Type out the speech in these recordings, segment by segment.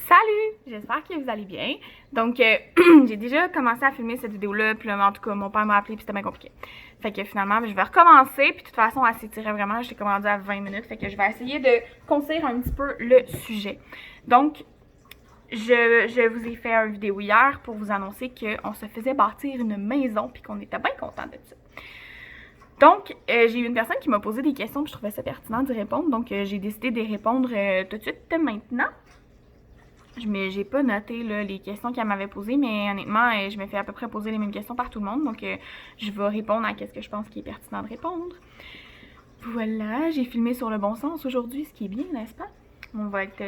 Salut! J'espère que vous allez bien. Donc, j'ai déjà commencé à filmer cette vidéo-là, puis là, en tout cas, mon père m'a appelé, puis c'était bien compliqué. Fait que finalement, je vais recommencer, puis de toute façon, elle s'étirait vraiment, j'ai commandé à 20 minutes, fait que je vais essayer de concire un petit peu le sujet. Donc, je vous ai fait une vidéo hier pour vous annoncer qu'on se faisait bâtir une maison, puis qu'on était bien content de ça. Donc, j'ai eu une personne qui m'a posé des questions, puis je trouvais ça pertinent d'y répondre, donc j'ai décidé d'y répondre tout de suite maintenant. Mais j'ai pas noté là, les questions qu'elle m'avait posées, mais honnêtement, je me fais à peu près poser les mêmes questions par tout le monde, donc je vais répondre à ce que je pense qui est pertinent de répondre. Voilà, j'ai filmé sur le bon sens aujourd'hui, ce qui est bien, n'est-ce pas?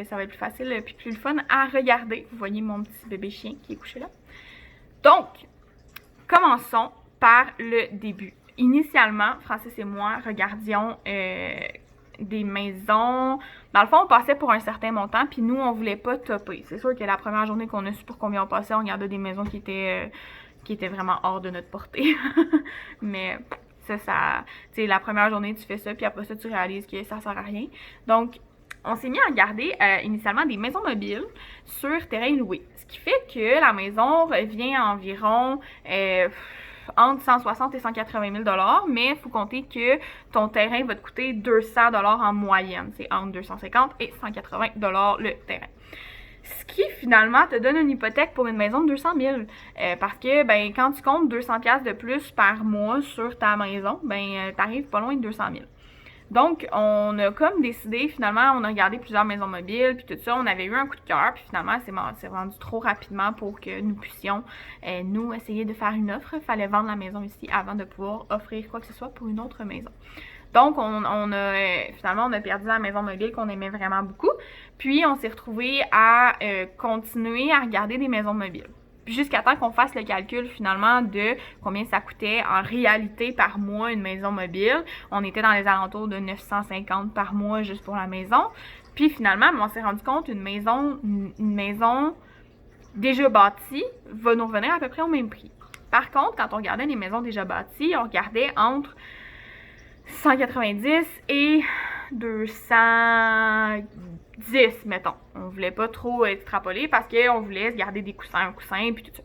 Ça va être plus facile puis plus le fun à regarder. Vous voyez mon petit bébé chien qui est couché là. Donc, commençons par le début. Initialement, Francis et moi regardions des maisons. Dans le fond, on passait pour un certain montant, puis nous, on voulait pas topper. C'est sûr que la première journée qu'on a su pour combien on passait, on regardait des maisons qui étaient vraiment hors de notre portée. Mais tu sais, la première journée, tu fais ça, puis après ça, tu réalises que ça sert à rien. Donc, on s'est mis à regarder initialement des maisons mobiles sur terrain loué. Ce qui fait que la maison revient à environ entre 160 et 180 000 $, mais il faut compter que ton terrain va te coûter 200 $ en moyenne. C'est entre 250 et 180 $ le terrain. Ce qui finalement te donne une hypothèque pour une maison de 200 000. Parce que ben, quand tu comptes 200 $ de plus par mois sur ta maison, ben, t'arrives pas loin de 200 000. Donc, on a comme décidé, finalement, on a regardé plusieurs maisons mobiles, puis tout ça, on avait eu un coup de cœur, puis finalement, c'est vendu trop rapidement pour que nous puissions, nous, essayer de faire une offre. Il fallait vendre la maison ici avant de pouvoir offrir quoi que ce soit pour une autre maison. Donc, finalement, on a perdu la maison mobile qu'on aimait vraiment beaucoup, puis on s'est retrouvé à continuer à regarder des maisons mobiles. Jusqu'à temps qu'on fasse le calcul finalement de combien ça coûtait en réalité par mois une maison mobile. On était dans les alentours de 950 par mois juste pour la maison. Puis finalement, on s'est rendu compte une maison déjà bâtie va nous revenir à peu près au même prix. Par contre, quand on regardait les maisons déjà bâties, on regardait entre 190 et 210, mettons. On voulait pas trop extrapoler parce qu'on voulait se garder des coussins, puis tout ça.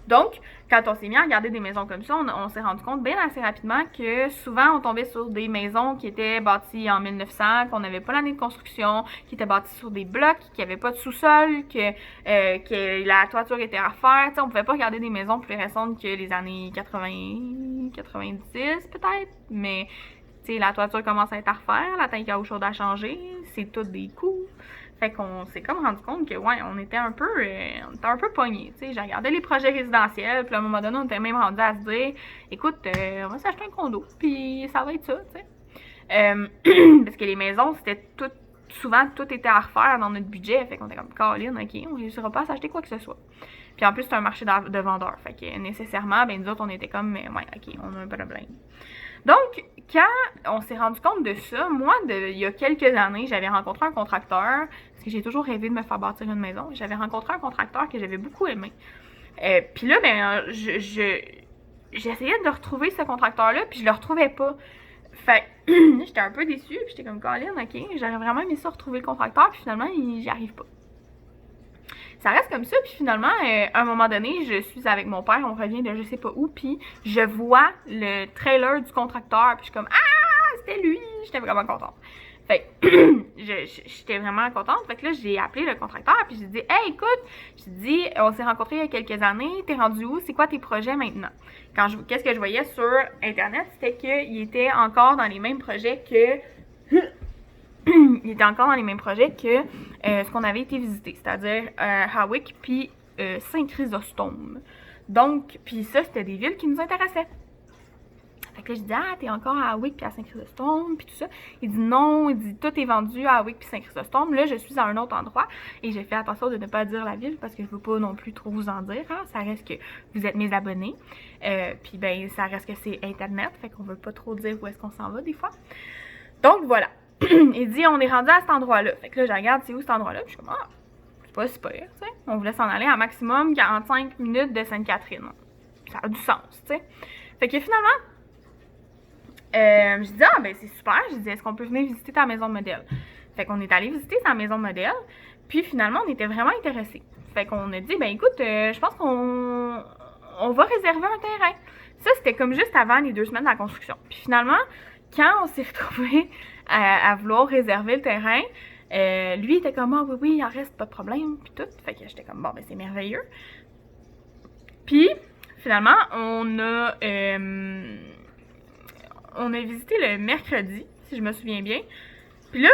Donc, quand on s'est mis à regarder des maisons comme ça, on s'est rendu compte bien assez rapidement que souvent, on tombait sur des maisons qui étaient bâties en 1900, qu'on n'avait pas l'année de construction, qui étaient bâties sur des blocs, qui n'avaient pas de sous-sol, que la toiture était à refaire. T'sais, on pouvait pas regarder des maisons plus récentes que les années 80, 90 peut-être, mais t'sais, la toiture commence à être à refaire, la tank à eau chaude à changer, c'est tout des coûts. Fait qu'on s'est comme rendu compte que, ouais, on était un peu pognés, tu sais. J'ai regardé les projets résidentiels, puis à un moment donné, on était même rendu à se dire, écoute, on va s'acheter un condo, puis ça va être ça, tu sais. Parce que les maisons, souvent, tout était à refaire dans notre budget, fait qu'on était comme, Caroline, ok, on réussira pas à s'acheter quoi que ce soit. Puis en plus, c'est un marché de vendeurs, fait que nécessairement, ben nous autres, on était comme, ouais, ok, on a un problème. Donc, quand on s'est rendu compte de ça, moi, il y a quelques années, j'avais rencontré un contracteur, parce que j'ai toujours rêvé de me faire bâtir une maison. J'avais rencontré un contracteur que j'avais beaucoup aimé. Puis là, ben, j'essayais de retrouver ce contracteur-là, puis je le retrouvais pas. Fait j'étais un peu déçue, puis j'étais comme, Colin, ok, j'aurais vraiment aimé ça retrouver le contracteur, puis finalement, j'y arrive pas. Ça reste comme ça, puis finalement, à un moment donné, je suis avec mon père, on revient de je sais pas où, puis je vois le trailer du contracteur, puis je suis comme, ah, c'était lui, j'étais vraiment contente. Fait j'étais vraiment contente, fait que là, j'ai appelé le contracteur, puis j'ai dit, hey, écoute, j'ai dit, on s'est rencontrés il y a quelques années, t'es rendu où, c'est quoi tes projets maintenant? Qu'est-ce que je voyais sur Internet, c'était qu'il était encore dans les mêmes projets que... il était encore dans les mêmes projets que ce qu'on avait été visiter, c'est-à-dire Hawick puis Saint-Chrysostome. Donc, puis ça, c'était des villes qui nous intéressaient. Fait que là, je dis, ah, t'es encore à Hawick puis à Saint-Chrysostome, puis tout ça. Il dit non, il dit, tout est vendu à Hawick puis Saint-Chrysostome. Là, je suis à un autre endroit et j'ai fait attention de ne pas dire la ville parce que je veux pas non plus trop vous en dire. Hein. Ça reste que vous êtes mes abonnés. Puis ben, ça reste que c'est Internet, fait qu'on veut pas trop dire où est-ce qu'on s'en va des fois. Donc, voilà. Il dit, on est rendu à cet endroit-là. Fait que là, je regarde, c'est où cet endroit-là? Puis je suis comme, ah, c'est pas super, tu sais. On voulait s'en aller à maximum 45 minutes de Sainte-Catherine. Ça a du sens, tu sais. Fait que finalement, je dis, ah, ben c'est super. Je dis, est-ce qu'on peut venir visiter ta maison de modèle? Fait qu'on est allé visiter sa maison de modèle. Puis finalement, on était vraiment intéressés. Fait qu'on a dit, ben écoute, je pense qu'on va réserver un terrain. Ça, c'était comme juste avant les 2 semaines de la construction. Puis finalement, quand on s'est retrouvés à vouloir réserver le terrain, lui était comme, ah oui, oui, il en reste, pas de problème, puis tout. Fait que j'étais comme, bon, ben c'est merveilleux. Puis, finalement, on a visité le mercredi, si je me souviens bien. Puis là,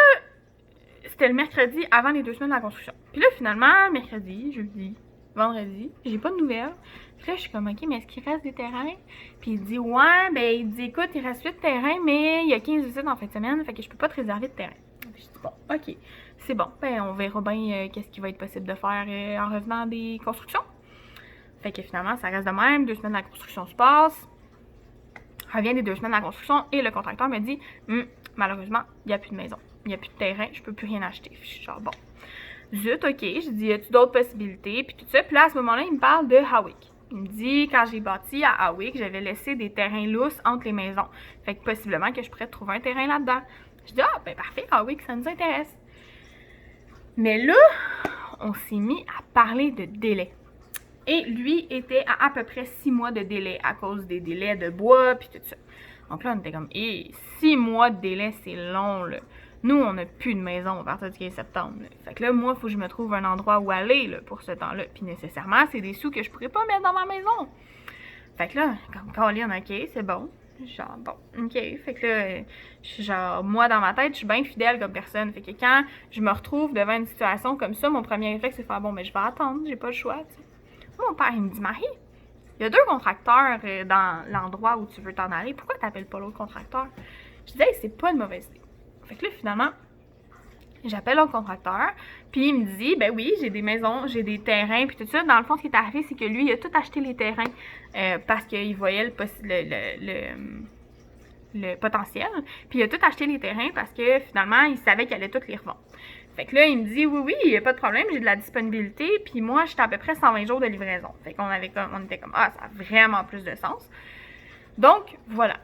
c'était le mercredi avant les 2 semaines de la construction. Puis là, finalement, mercredi, jeudi, vendredi, j'ai pas de nouvelles. Puis là, je suis comme, OK, mais est-ce qu'il reste des terrains? Puis il dit, ouais, ben, il dit, écoute, il reste 8 terrains, mais il y a 15 visites en fin de semaine, fait que je peux pas te réserver de terrain. Puis je dis, bon, OK, c'est bon, ben, on verra bien qu'est-ce qu'il va être possible de faire en revenant des constructions. Fait que finalement, ça reste de même, 2 semaines de la construction se passent. Revient des 2 semaines de la construction et le contracteur me dit, malheureusement, il n'y a plus de maison, il n'y a plus de terrain, je peux plus rien acheter. Puis je suis genre, bon, zut, OK, je dis, y a-tu d'autres possibilités? Puis tout ça. Puis là, à ce moment-là, il me parle de Hawick. Il me dit, quand j'ai bâti à Hawick, j'avais laissé des terrains lousses entre les maisons. Fait que possiblement que je pourrais trouver un terrain là-dedans. Je dis, ah, ben parfait, Hawick, ça nous intéresse. Mais là, on s'est mis à parler de délai. Et lui était à peu près 6 mois de délai à cause des délais de bois puis tout ça. Donc là, on était comme, 6 mois de délai, c'est long, là. Nous, on n'a plus de maison à partir du 15 septembre. Là. Fait que là, moi, il faut que je me trouve un endroit où aller là, pour ce temps-là. Puis nécessairement, c'est des sous que je pourrais pas mettre dans ma maison. Fait que là, comme Caroline, OK, c'est bon. Genre, bon, OK. Fait que là, je suis genre, moi, dans ma tête, je suis bien fidèle comme personne. Fait que quand je me retrouve devant une situation comme ça, mon premier réflexe, c'est de faire, bon, mais je vais attendre, j'ai pas le choix, tu sais. Mon père, il me dit, Marie, il y a 2 contracteurs dans l'endroit où tu veux t'en aller. Pourquoi t'appelles pas l'autre contracteur? Je disais, hey, c'est pas une mauvaise idée. Fait que là, finalement, j'appelle l'autre contracteur, puis il me dit, ben oui, j'ai des maisons, j'ai des terrains, puis tout ça. Dans le fond, ce qui est arrivé, c'est que lui, il a tout acheté les terrains parce qu'il voyait le potentiel. Puis il a tout acheté les terrains parce que finalement, il savait qu'il allait tout les revendre. Fait que là, il me dit, oui, oui, il n'y a pas de problème, j'ai de la disponibilité, puis moi, j'étais à peu près 120 jours de livraison. Fait qu'on était comme, ah, ça a vraiment plus de sens. Donc, voilà.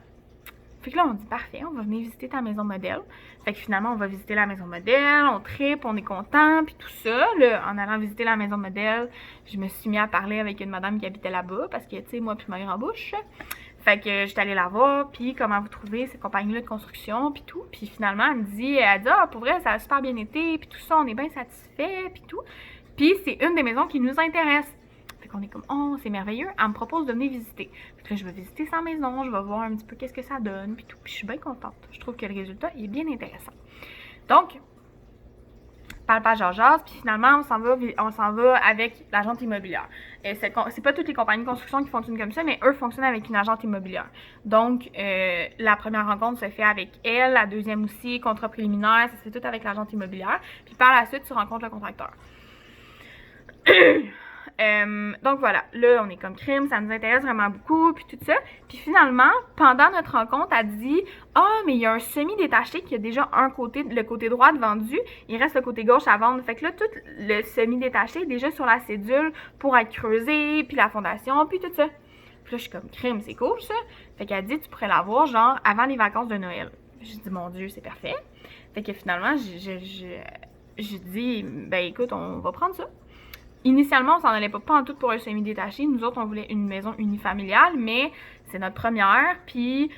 Fait que là, on dit, parfait, on va venir visiter ta maison modèle. Fait que finalement, on va visiter la maison modèle, on tripe, on est content, puis tout ça. Là, en allant visiter la maison modèle, je me suis mis à parler avec une madame qui habitait là-bas, parce que, tu sais, moi, puis ma grand-bouche. Fait que j'étais allée la voir, puis comment vous trouvez ces compagnies-là de construction, puis tout. Puis finalement, elle dit, ah, pour vrai, ça a super bien été, puis tout ça, on est bien satisfait, puis tout. Puis c'est une des maisons qui nous intéresse. Fait qu'on est comme, oh, c'est merveilleux. Elle me propose de venir visiter. Fait que là, je vais visiter sa maison, je vais voir un petit peu qu'est-ce que ça donne, puis tout. Puis je suis bien contente. Je trouve que le résultat est bien intéressant. Donc, palpage Georges, puis finalement, on s'en va avec l'agente immobilière. Et c'est pas toutes les compagnies de construction qui fonctionnent comme ça, mais eux fonctionnent avec une agente immobilière. Donc, la première rencontre se fait avec elle, la deuxième aussi, contrat préliminaire, ça se fait tout avec l'agente immobilière. Puis par la suite, tu rencontres le contracteur. Donc voilà, là on est comme crime, ça nous intéresse vraiment beaucoup, puis tout ça. Puis finalement, pendant notre rencontre, elle dit « Ah, mais il y a un semi-détaché qui a déjà le côté droit de vendu, il reste le côté gauche à vendre. » Fait que là, tout le semi-détaché est déjà sur la cédule pour être creusé, puis la fondation, puis tout ça. Puis là, je suis comme crime, c'est cool ça. Fait qu'elle dit « Tu pourrais l'avoir genre avant les vacances de Noël. » J'ai dit « Mon Dieu, c'est parfait. » Fait que finalement, j'ai dit « Ben écoute, on va prendre ça. » Initialement, on s'en allait pas en tout pour un semi-détaché. Nous autres, on voulait une maison unifamiliale, mais c'est notre première, puis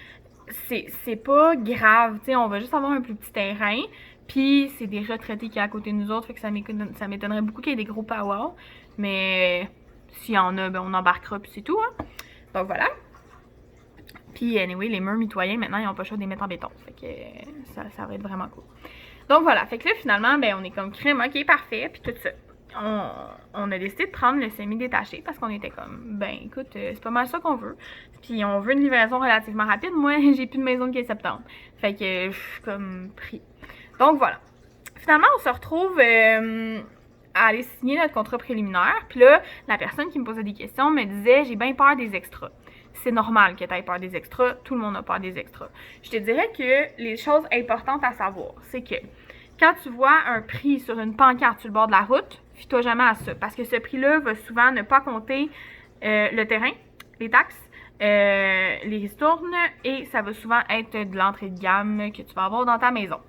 c'est pas grave, tu sais, on va juste avoir un plus petit terrain, puis c'est des retraités qui est à côté de nous autres, fait que ça m'étonnerait beaucoup qu'il y ait des gros power, mais s'il y en a, ben on embarquera, puis c'est tout, hein. Donc voilà. Puis anyway, les murs mitoyens, maintenant, ils ont pas le choix de les mettre en béton, fait que ça va être vraiment cool. Donc voilà, fait que là, finalement, ben on est comme crème, ok, parfait, puis tout ça. On a décidé de prendre le semi-détaché parce qu'on était comme, ben écoute, c'est pas mal ça qu'on veut. Puis on veut une livraison relativement rapide. Moi, j'ai plus de maison le 15 septembre. Fait que je suis comme pris. Donc voilà. Finalement, on se retrouve à aller signer notre contrat préliminaire. Puis là, la personne qui me posait des questions me disait, j'ai bien peur des extras. C'est normal que tu aies peur des extras. Tout le monde a peur des extras. Je te dirais que les choses importantes à savoir, c'est que quand tu vois un prix sur une pancarte sur le bord de la route, fie-toi jamais à ça. Parce que ce prix-là va souvent ne pas compter le terrain, les taxes, les ristournes, et ça va souvent être de l'entrée de gamme que tu vas avoir dans ta maison.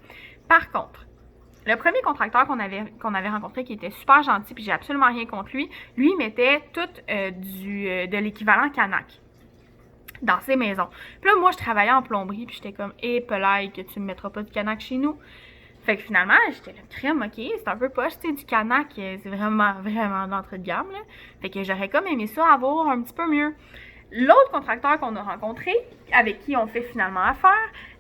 Par contre, Le premier contracteur qu'on avait rencontré, qui était super gentil, puis j'ai absolument rien contre lui, il mettait tout de l'équivalent Canac dans ses maisons. Puis là, moi, je travaillais en plomberie, puis j'étais comme, pelaille, que tu me mettras pas du Canac chez nous. Fait que finalement, j'étais là, crème, ok, c'est un peu poche, tu sais, du Canac, c'est vraiment, vraiment d'entrée de gamme, là. Fait que j'aurais comme aimé ça avoir un petit peu mieux. L'autre contracteur qu'on a rencontré, avec qui on fait finalement affaire,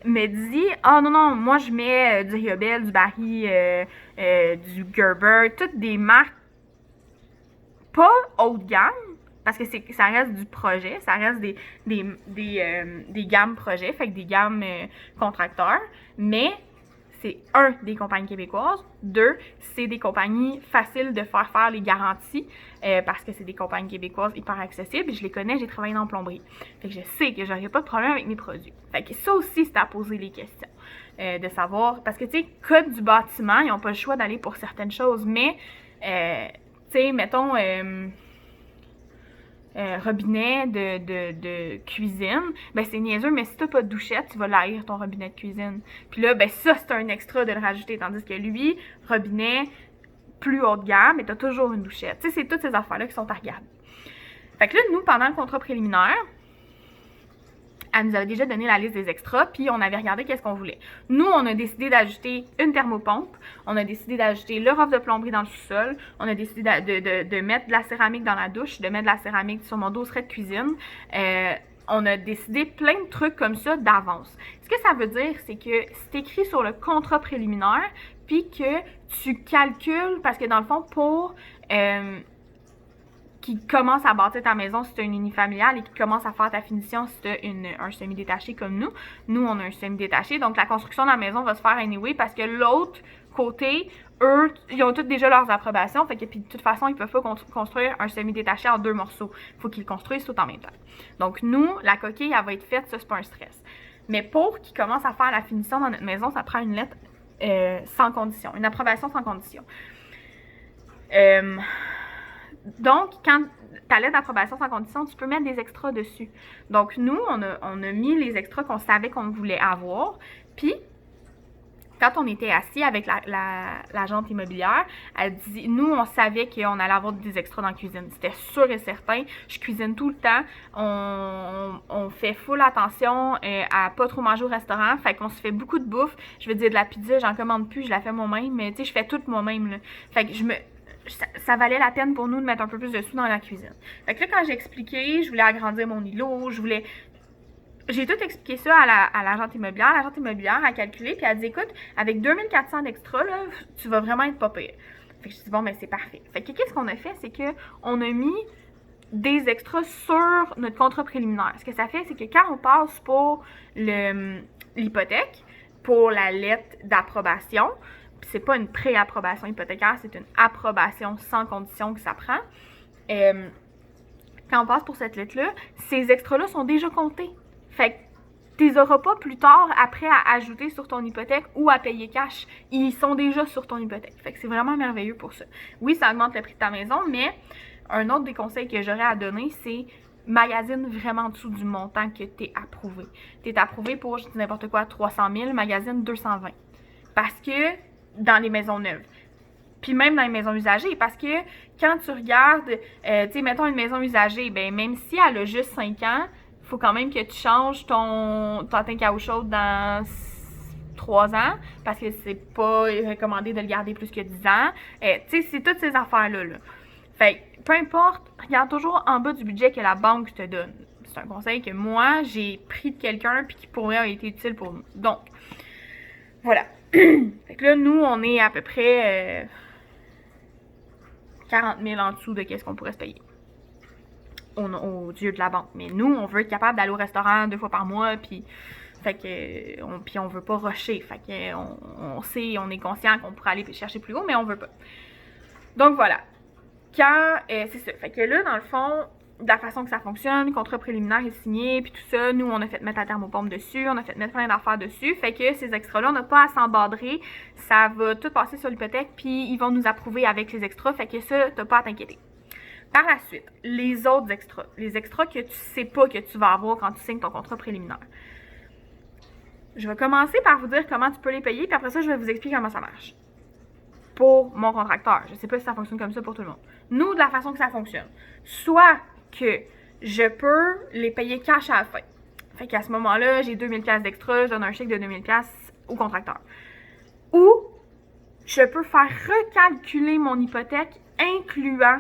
me dit « Ah non, moi je mets du Riobel, du Barry, du Gerber, toutes des marques pas haut de gamme, parce que ça reste du projet, ça reste des gammes projets, fait que des gammes contracteurs, mais c'est des compagnies québécoises, c'est des compagnies faciles de faire les garanties parce que c'est des compagnies québécoises hyper accessibles. Je les connais, j'ai travaillé dans la plomberie. Fait que je sais que j'aurais pas de problème avec mes produits. Fait que ça aussi, c'est à poser les questions. De savoir, parce que tu sais, code du bâtiment, ils n'ont pas le choix d'aller pour certaines choses, mais tu sais, mettons robinet de cuisine, ben c'est niaiseux, mais si t'as pas de douchette, tu vas l'haïr ton robinet de cuisine. Puis là, ben ça, c'est un extra de le rajouter, tandis que lui, robinet plus haut de gamme, mais t'as toujours une douchette. Tu sais, c'est toutes ces affaires-là qui sont à regarder. Fait que là, nous, pendant le contrat préliminaire, elle nous avait déjà donné la liste des extras, puis on avait regardé qu'est-ce qu'on voulait. Nous, on a décidé d'ajouter une thermopompe, on a décidé d'ajouter le rough de plomberie dans le sous-sol, on a décidé de mettre de la céramique dans la douche, de mettre de la céramique sur mon dosseret de cuisine. On a décidé plein de trucs comme ça d'avance. Ce que ça veut dire, c'est que c'est écrit sur le contrat préliminaire, puis que tu calcules, parce que dans le fond, pour qui commence à bâtir ta maison si tu as une unifamiliale et qui commence à faire ta finition si tu as un semi-détaché comme nous. Nous, on a un semi-détaché, donc la construction de la maison va se faire anyway parce que l'autre côté, eux, ils ont tous déjà leurs approbations, fait que puis de toute façon, ils peuvent pas construire un semi-détaché en 2 morceaux. Il faut qu'ils le construisent tout en même temps. Donc nous, la coquille, elle va être faite, ça c'est pas un stress. Mais pour qu'ils commencent à faire la finition dans notre maison, ça prend une lettre sans condition, une approbation sans condition. Donc, quand ta lettre d'approbation sans condition, tu peux mettre des extras dessus. Donc, nous, on a mis les extras qu'on savait qu'on voulait avoir. Puis, quand on était assis avec l'agente immobilière, elle dit, nous, on savait qu'on allait avoir des extras dans la cuisine. C'était sûr et certain. Je cuisine tout le temps. On fait full attention à pas trop manger au restaurant. Fait qu'on se fait beaucoup de bouffe. Je veux dire, de la pizza, j'en commande plus, je la fais moi-même. Mais tu sais, je fais tout moi-même, là. Fait que ça valait la peine pour nous de mettre un peu plus de sous dans la cuisine. Fait que là, quand j'ai expliqué, je voulais agrandir mon îlot, j'ai tout expliqué ça à l'agente immobilière. L'agente immobilière a calculé, puis elle a dit, écoute, avec 2400 d'extra, là, tu vas vraiment être pas pire. Fait que je dis, bon, ben c'est parfait. Fait que qu'est-ce qu'on a fait, c'est qu'on a mis des extras sur notre contrat préliminaire. Ce que ça fait, c'est que quand on passe pour l'hypothèque, pour la lettre d'approbation, c'est pas une pré-approbation hypothécaire, c'est une approbation sans condition que ça prend. Quand on passe pour cette lettre-là, ces extras-là sont déjà comptés. Fait que tu les auras pas plus tard après à ajouter sur ton hypothèque ou à payer cash. Ils sont déjà sur ton hypothèque. Fait que c'est vraiment merveilleux pour ça. Oui, ça augmente le prix de ta maison, mais un autre des conseils que j'aurais à donner, c'est magasine vraiment en dessous du montant que tu es approuvé. Tu es approuvé pour, je dis n'importe quoi, 300 000, magasine 220. Parce que dans les maisons neuves. Puis même dans les maisons usagées, parce que quand tu regardes, tu sais, mettons une maison usagée, ben même si elle a juste 5 ans, il faut quand même que tu changes ton tank à eau chaude dans 3 ans, parce que c'est pas recommandé de le garder plus que 10 ans. Tu sais, c'est toutes ces affaires-là. Là. Fait que, peu importe, regarde toujours en bas du budget que la banque te donne. C'est un conseil que moi, j'ai pris de quelqu'un puis qui pourrait avoir été utile pour nous. Donc, voilà. Fait que là, nous, on est à peu près 40 000 en dessous de qu'est-ce qu'on pourrait se payer aux yeux de la banque. Mais nous, on veut être capable d'aller au restaurant 2 fois par mois, puis fait que on veut pas rusher. Fait que on sait, on est conscient qu'on pourrait aller chercher plus haut, mais on veut pas. Donc voilà. C'est ça. Fait que là, dans le fond, de la façon que ça fonctionne, le contrat préliminaire est signé, puis tout ça, nous, on a fait mettre la thermopompe dessus, on a fait mettre plein d'affaires dessus, fait que ces extras-là, on n'a pas à s'embadrer, ça va tout passer sur l'hypothèque, puis ils vont nous approuver avec les extras, fait que ça, t'as pas à t'inquiéter. Par la suite, les autres extras, les extras que tu sais pas que tu vas avoir quand tu signes ton contrat préliminaire. Je vais commencer par vous dire comment tu peux les payer, puis après ça, je vais vous expliquer comment ça marche. pour mon contracteur. Je sais pas si ça fonctionne comme ça pour tout le monde. Nous, de la façon que ça fonctionne, soit que je peux les payer cash à la fin. Fait qu'à ce moment-là, j'ai 2000$ d'extra, je donne un chèque de 2000$ au contracteur. Ou je peux faire recalculer mon hypothèque incluant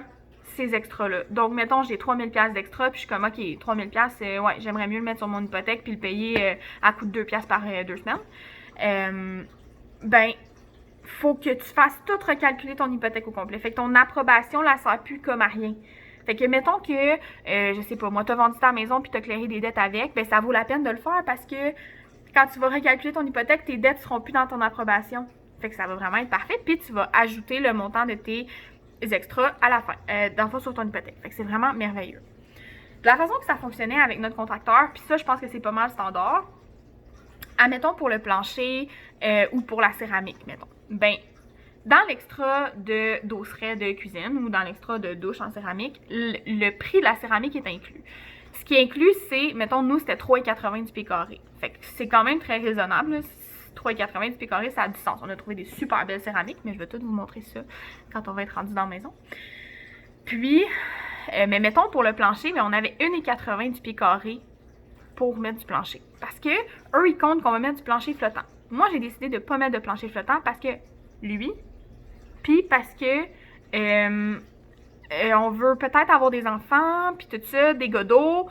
ces extras-là. Donc, mettons, j'ai 3000$ d'extra, puis je suis comme, OK, 3000$, ouais, j'aimerais mieux le mettre sur mon hypothèque, puis le payer à coût de 2$ par 2 semaines. Ben, faut que tu fasses tout recalculer ton hypothèque au complet. Fait que ton approbation, là, ça sert plus comme à rien. Fait que, mettons que, je sais pas, moi, t'as vendu ta maison puis t'as clairé des dettes avec, ben, ça vaut la peine de le faire parce que quand tu vas recalculer ton hypothèque, tes dettes seront plus dans ton approbation. Fait que ça va vraiment être parfait. Puis tu vas ajouter le montant de tes extras à la fin, dans le fond, sur ton hypothèque. Fait que c'est vraiment merveilleux. De la façon que ça fonctionnait avec notre contracteur, puis ça, je pense que c'est pas mal standard, admettons pour le plancher ou pour la céramique, mettons. Ben, dans l'extra de dosseret de cuisine ou dans l'extra de douche en céramique, le prix de la céramique est inclus. Ce qui est inclus, c'est, mettons, nous, c'était 3,80 du pied carré. Fait que c'est quand même très raisonnable. 3,80 du pied carré, ça a du sens. On a trouvé des super belles céramiques, mais je vais tout vous montrer ça quand on va être rendu dans la maison. Puis, mais mettons, pour le plancher, mais on avait 1,80 du pied carré pour mettre du plancher. Parce que eux, ils comptent qu'on va mettre du plancher flottant. Moi, j'ai décidé de ne pas mettre de plancher flottant parce que lui, puis parce que on veut peut-être avoir des enfants, puis tout ça, des godots.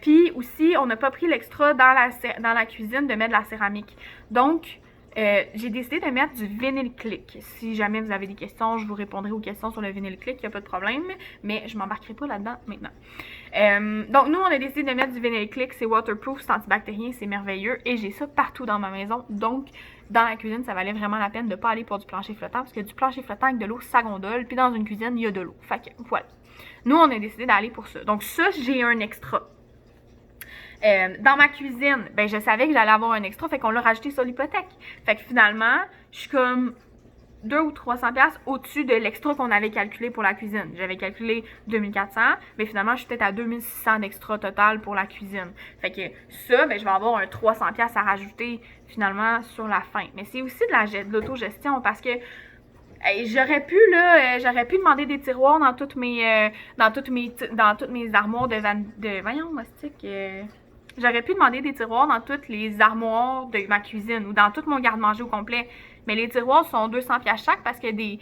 Puis aussi, on n'a pas pris l'extra dans la cuisine de mettre de la céramique. Donc, j'ai décidé de mettre du Vinyl Click. Si jamais vous avez des questions, je vous répondrai aux questions sur le Vinyl Click, il n'y a pas de problème, mais je ne m'embarquerai pas là-dedans maintenant. Donc, nous, on a décidé de mettre du Vinyl Click. C'est waterproof, c'est antibactérien, c'est merveilleux, et j'ai ça partout dans ma maison. Donc, dans la cuisine, ça valait vraiment la peine de ne pas aller pour du plancher flottant, parce que du plancher flottant avec de l'eau, ça gondole, puis dans une cuisine, il y a de l'eau. Fait que, voilà. Nous, on a décidé d'aller pour ça. Donc, ça, j'ai un extra. Dans ma cuisine, ben je savais que j'allais avoir un extra, fait qu'on l'a rajouté sur l'hypothèque. Fait que finalement, je suis comme 200$ ou 300$ au-dessus de l'extra qu'on avait calculé pour la cuisine. J'avais calculé 2400$, mais finalement, je suis peut-être à 2600$ d'extra total pour la cuisine. Fait que ça, ben je vais avoir un 300$ à rajouter finalement sur la fin. Mais c'est aussi de l'autogestion parce que hey, j'aurais pu demander des tiroirs dans toutes mes armoires voyons, mastic. J'aurais pu demander des tiroirs dans toutes les armoires de ma cuisine ou dans tout mon garde-manger au complet. Mais les tiroirs sont 200$ chaque parce que des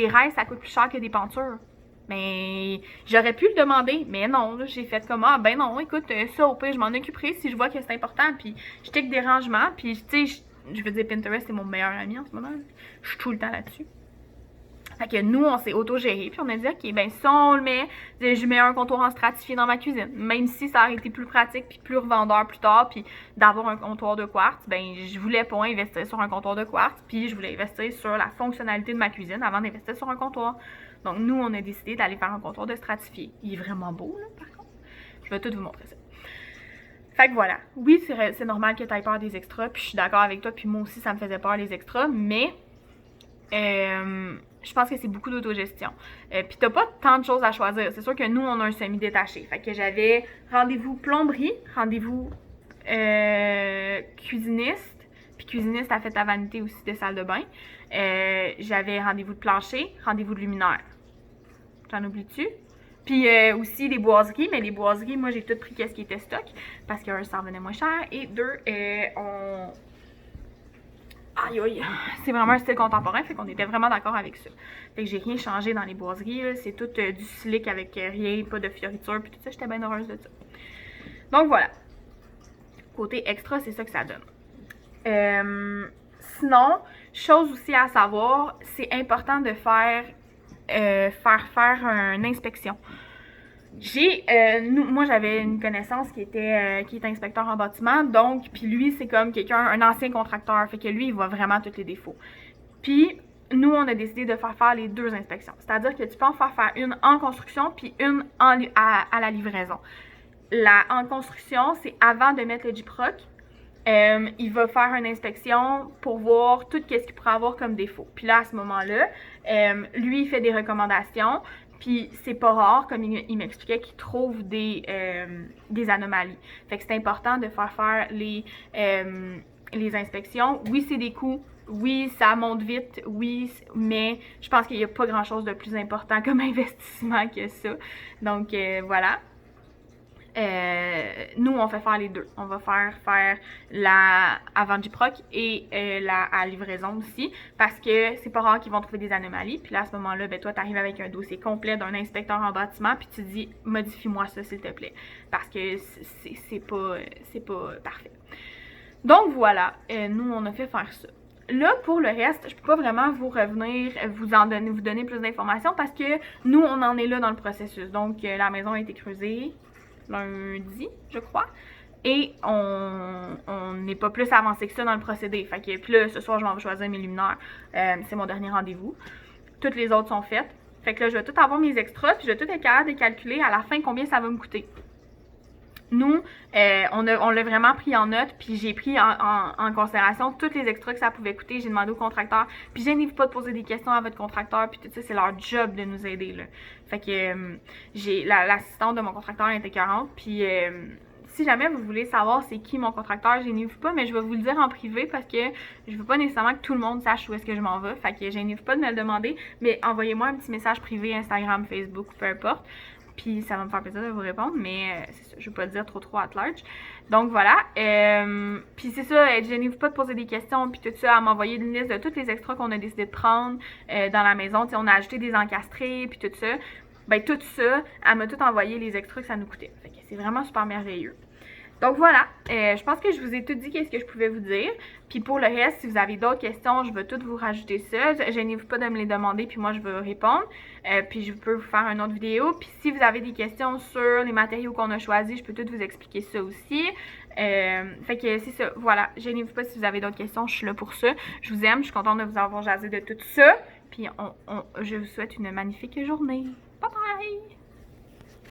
rails, ça coûte plus cher que des pentures. Mais j'aurais pu le demander, mais non, j'ai fait comme, ah ben non, écoute, ça au pire, je m'en occuperai si je vois que c'est important. Puis je check des rangements, puis tu sais, je veux dire, Pinterest, c'est mon meilleur ami en ce moment. Je suis tout le temps là-dessus. Fait que nous, on s'est autogéré, puis on a dit, OK, ben si on le met, je mets un comptoir en stratifié dans ma cuisine. Même si ça aurait été plus pratique, puis plus revendeur plus tard, puis d'avoir un comptoir de quartz, ben je voulais pas investir sur un comptoir de quartz, puis je voulais investir sur la fonctionnalité de ma cuisine avant d'investir sur un comptoir. Donc nous, on a décidé d'aller faire un comptoir de stratifié. Il est vraiment beau, là, par contre. Je vais tout vous montrer ça. Fait que voilà. Oui, c'est normal que tu aies peur des extras, puis je suis d'accord avec toi, puis moi aussi, ça me faisait peur les extras, mais je pense que c'est beaucoup d'autogestion. Puis t'as pas tant de choses à choisir. C'est sûr que nous, on a un semi-détaché. Fait que j'avais rendez-vous plomberie, rendez-vous cuisiniste, puis cuisiniste a fait la vanité aussi de salle de bain. J'avais rendez-vous de plancher, rendez-vous de luminaire. T'en oublies-tu? Puis aussi les boiseries, mais les boiseries, moi j'ai tout pris qu'est-ce qui était stock, parce que un, ça revenait moins cher, et deux, aïe aïe, c'est vraiment un style contemporain, fait qu'on était vraiment d'accord avec ça. Fait que j'ai rien changé dans les boiseries, c'est tout du silic avec rien, pas de fioritures, puis tout ça, j'étais bien heureuse de ça. Donc voilà. Côté extra, c'est ça que ça donne. Sinon, chose aussi à savoir, c'est important de faire une inspection. Moi j'avais une connaissance qui était inspecteur en bâtiment, donc puis lui c'est comme un ancien contracteur, fait que lui il voit vraiment tous les défauts. Puis nous on a décidé de faire les deux inspections, c'est-à-dire que tu peux en faire une en construction puis une à la livraison. En construction, c'est avant de mettre le Gyproc. Il va faire une inspection pour voir tout ce qu'il pourrait avoir comme défaut. Puis là, à ce moment-là, lui, il fait des recommandations. Puis c'est pas rare, comme il m'expliquait, qu'il trouve des anomalies. Fait que c'est important de faire les inspections. Oui, c'est des coûts. oui, ça monte vite, oui, mais je pense qu'il n'y a pas grand-chose de plus important comme investissement que ça. Donc, voilà. Nous, on fait faire les deux. On va faire la à Vendiproc et la à livraison aussi, parce que c'est pas rare qu'ils vont trouver des anomalies. Puis là, à ce moment-là, ben toi, tu arrives avec un dossier complet d'un inspecteur en bâtiment, puis tu dis modifie-moi ça, s'il te plaît, parce que c'est pas parfait. Donc voilà, nous, on a fait faire ça. Là, pour le reste, je peux pas vraiment vous revenir, vous donner plus d'informations parce que nous, on en est là dans le processus. Donc, la maison a été creusée lundi, je crois. Et on n'est pas plus avancé que ça dans le procédé. Fait que, puis là, ce soir, je vais choisir mes luminaires. C'est mon dernier rendez-vous. Toutes les autres sont faites. Fait que là, je vais tout avoir mes extras, puis je vais tout être capable de calculer à la fin combien ça va me coûter. Nous, on l'a vraiment pris en note, puis j'ai pris en considération tous les extras que ça pouvait coûter. J'ai demandé au contracteur, puis gênez-vous pas de poser des questions à votre contracteur, puis tout ça, c'est leur job de nous aider, là. Fait que j'ai l'assistante de mon contracteur était 40, puis si jamais vous voulez savoir c'est qui mon contracteur, gênez-vous pas, mais je vais vous le dire en privé parce que je veux pas nécessairement que tout le monde sache où est-ce que je m'en vais. Fait que gênez-vous pas de me le demander, mais envoyez-moi un petit message privé, Instagram, Facebook, peu importe. Puis ça va me faire plaisir de vous répondre, mais c'est ça, je ne veux pas le dire trop at large. Donc voilà. Puis c'est ça, gênez-vous pas de poser des questions, puis tout ça, à m'envoyer une liste de tous les extras qu'on a décidé de prendre dans la maison. T'sais, on a ajouté des encastrés, puis tout ça. Ben tout ça, elle m'a tout envoyé les extras que ça nous coûtait. Fait que c'est vraiment super merveilleux. Donc voilà, je pense que je vous ai tout dit qu'est-ce que je pouvais vous dire. Puis pour le reste, si vous avez d'autres questions, je vais tout vous rajouter ça. Gênez-vous pas de me les demander, puis moi je vais répondre. Puis je peux vous faire une autre vidéo. Puis si vous avez des questions sur les matériaux qu'on a choisis, je peux tout vous expliquer ça aussi. Fait que c'est ça, voilà. Gênez-vous pas si vous avez d'autres questions, je suis là pour ça. Je vous aime, je suis contente de vous avoir jasé de tout ça. Puis je vous souhaite une magnifique journée. Bye bye!